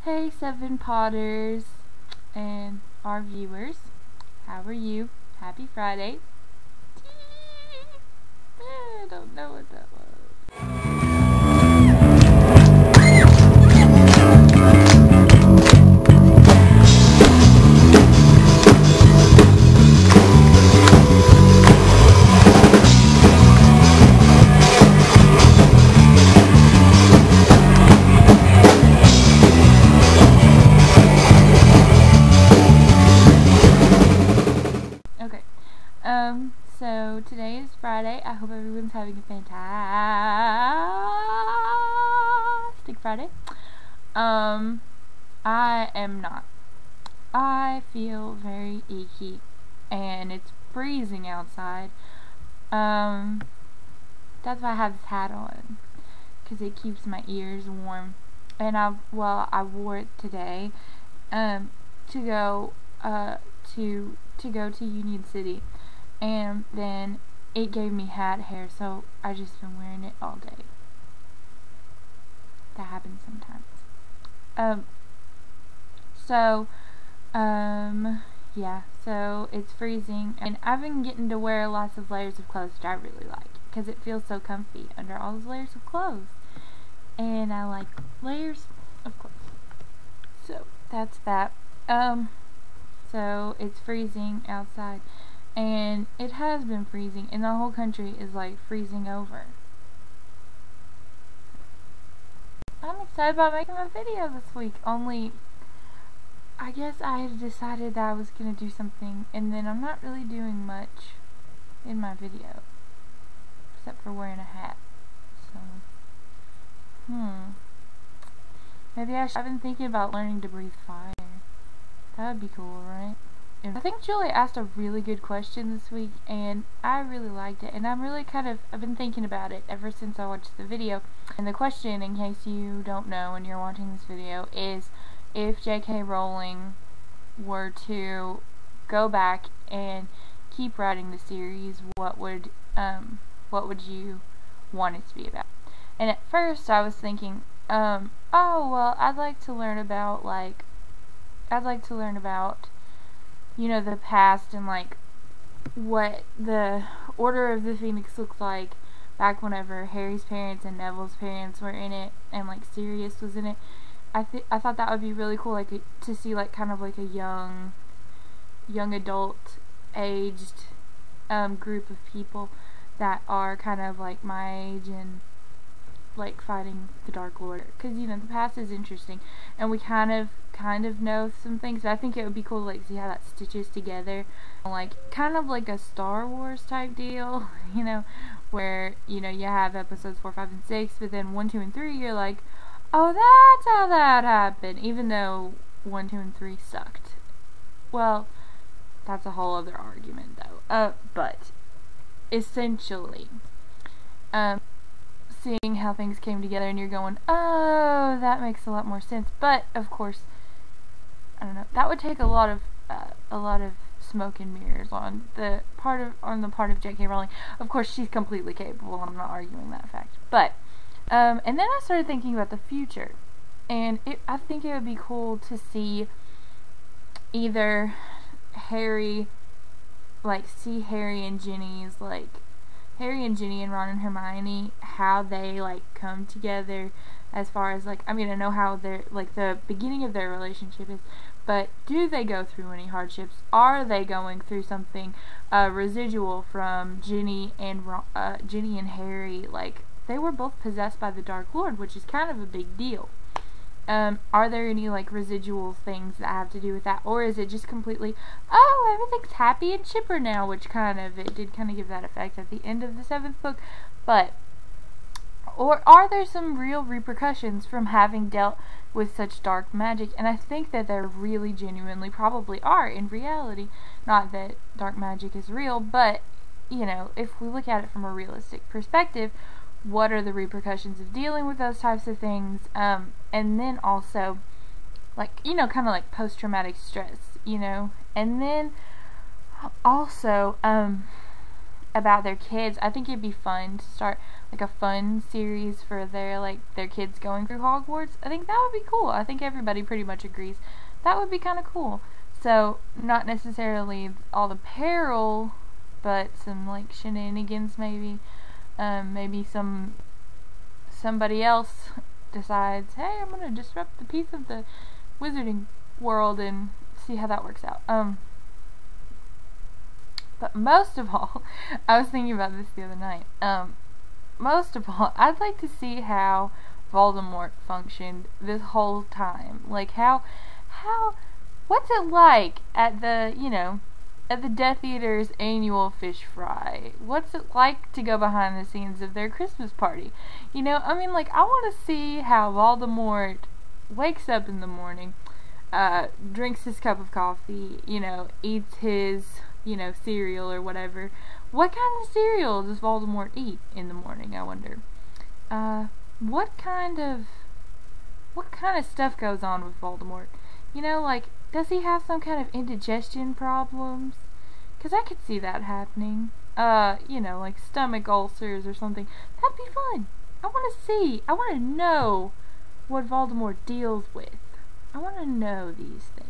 Hey, Seven Potters and our viewers. How are you? Happy Friday. I don't know what that was. So today is Friday. I hope everyone's having a fantastic Friday. I am not. I feel very icky, and it's freezing outside. That's why I have this hat on, because it keeps my ears warm. And I wore it today, to go to Union City. And then it gave me hat hair, so I just been wearing it all day. That happens sometimes. Yeah, so it's freezing, and I've been getting to wear lots of layers of clothes, which I really like, because it feels so comfy under all those layers of clothes. And I like layers of clothes. So, that's that. So it's freezing outside. And it has been freezing, and the whole country is like freezing over. I'm excited about making my video this week, only I guess I had decided that I was going to do something, and then I'm not really doing much in my video, except for wearing a hat. So, maybe I've been thinking about learning to breathe fire. That would be cool, right? I think Julie asked a really good question this week, and I really liked it, and I've been thinking about it ever since I watched the video. And the question, in case you don't know and you're watching this video, is if J.K. Rowling were to go back and keep writing the series, what would you want it to be about? And at first I was thinking, oh well, I'd like to learn about the past, and like what the Order of the Phoenix looked like back whenever Harry's parents and Neville's parents were in it, and like Sirius was in it. I thought that would be really cool, like to see like kind of like a young adult aged group of people that are kind of like my age and like fighting the Dark Lord, because the past is interesting, and we kind of know some things, but I think it would be cool to like see how that stitches together, like kind of like a Star Wars type deal, where you have episodes 4, 5, and 6, but then 1, 2, and 3 you're like, oh, that's how that happened, even though 1, 2, and 3 sucked. Well, that's a whole other argument though. But essentially, seeing how things came together, and you're going, oh, that makes a lot more sense. But of course, I don't know, that would take a lot of smoke and mirrors on the part of J.K. Rowling. Of course, she's completely capable, and I'm not arguing that fact. But and then I started thinking about the future, and I think it would be cool to see either Harry and Ginny's Harry and Ginny and Ron and Hermione, how they come together, as far as I know how their the beginning of their relationship is, but do they go through any hardships? Are they going through something residual from Ginny and Harry? They were both possessed by the Dark Lord, which is kind of a big deal. Are there any residual things that have to do with that, or is it just completely, oh, everything's happy and chipper now, which it did give that effect at the end of the 7th book, or are there some real repercussions from having dealt with such dark magic? And I think that there really genuinely probably are in reality. Not that dark magic is real, but if we look at it from a realistic perspective, what are the repercussions of dealing with those types of things? And then also, kind of like post-traumatic stress, and then also, about their kids. I think it'd be fun to start like a fun series for their kids going through Hogwarts, I think that would be cool. I think everybody pretty much agrees that would be kind of cool. So not necessarily all the peril, but some like shenanigans maybe. Maybe somebody else decides, hey, I'm gonna disrupt the peace of the wizarding world and see how that works out. But most of all, I was thinking about this the other night. Most of all, I'd like to see how Voldemort functioned this whole time. Like what's it like at the Death Eaters' annual fish fry? What's it like to go behind the scenes of their Christmas party? I want to see how Voldemort wakes up in the morning, drinks his cup of coffee, eats his, cereal or whatever. What kind of cereal does Voldemort eat in the morning, I wonder? What kind of stuff goes on with Voldemort? Does he have some kind of indigestion problems? Because I could see that happening. Like stomach ulcers or something. That'd be fun. I want to know what Voldemort deals with. I want to know these things.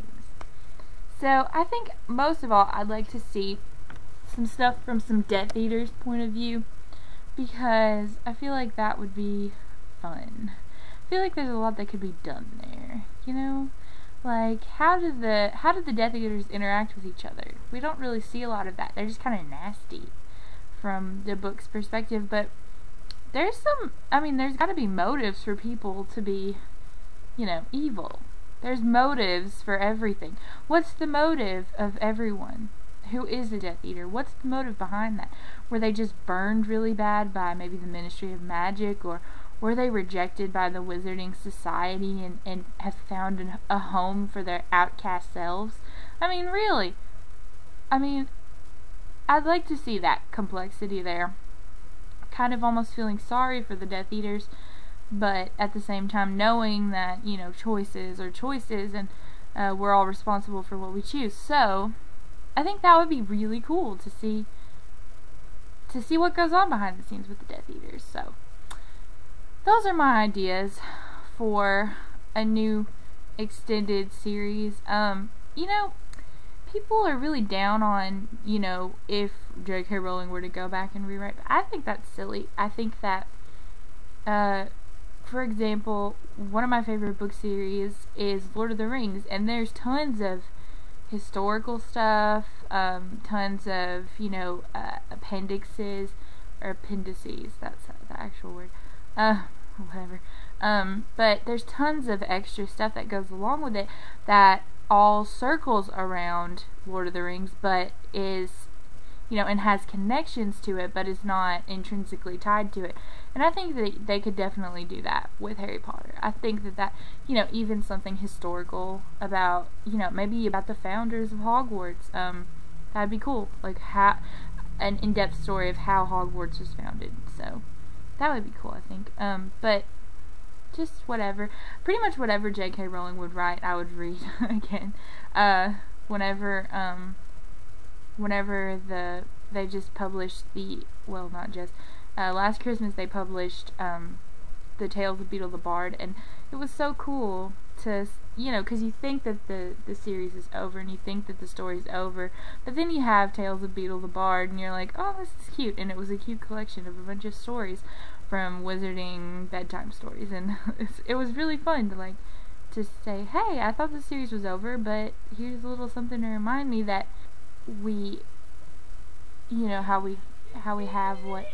So, I think most of all, I'd like to see some stuff from some Death Eaters' point of view, because I feel like that would be fun. I feel like there's a lot that could be done there, Like, how did the Death Eaters interact with each other? We don't really see a lot of that. They're just kind of nasty from the book's perspective, but there's got to be motives for people to be, evil. There's motives for everything. What's the motive of everyone who is a Death Eater? What's the motive behind that? Were they just burned really bad by maybe the Ministry of Magic, or were they rejected by the Wizarding Society and have found a home for their outcast selves? Really. I'd like to see that complexity there. Kind of almost feeling sorry for the Death Eaters, but at the same time knowing that, choices are choices, and we're all responsible for what we choose. So, I think that would be really cool to see what goes on behind the scenes with the Death Eaters. So, those are my ideas for a new extended series. People are really down on, if J.K. Rowling were to go back and rewrite. But I think that's silly. I think that, for example, one of my favorite book series is Lord of the Rings, and there's tons of historical stuff, tons of, appendices, or appendices, that's the actual word. Whatever. But there's tons of extra stuff that goes along with it that all circles around Lord of the Rings, but is, and has connections to it, but is not intrinsically tied to it. And I think that they could definitely do that with Harry Potter. I think that, even something historical about, maybe about the founders of Hogwarts, that'd be cool. Like, an in-depth story of how Hogwarts was founded. So, that would be cool, I think. But just whatever. Pretty much whatever J.K. Rowling would write, I would read again. Whenever they just published not just, last Christmas they published the Tales of Beetle the Bard, and it was so cool to, because you think that the series is over, and you think that the story's over, but then you have Tales of Beetle the Bard, and you're like, oh, this is cute, and it was a cute collection of a bunch of stories from Wizarding bedtime stories, and it was really fun to say, hey, I thought the series was over, but here's a little something to remind me that we, how we have what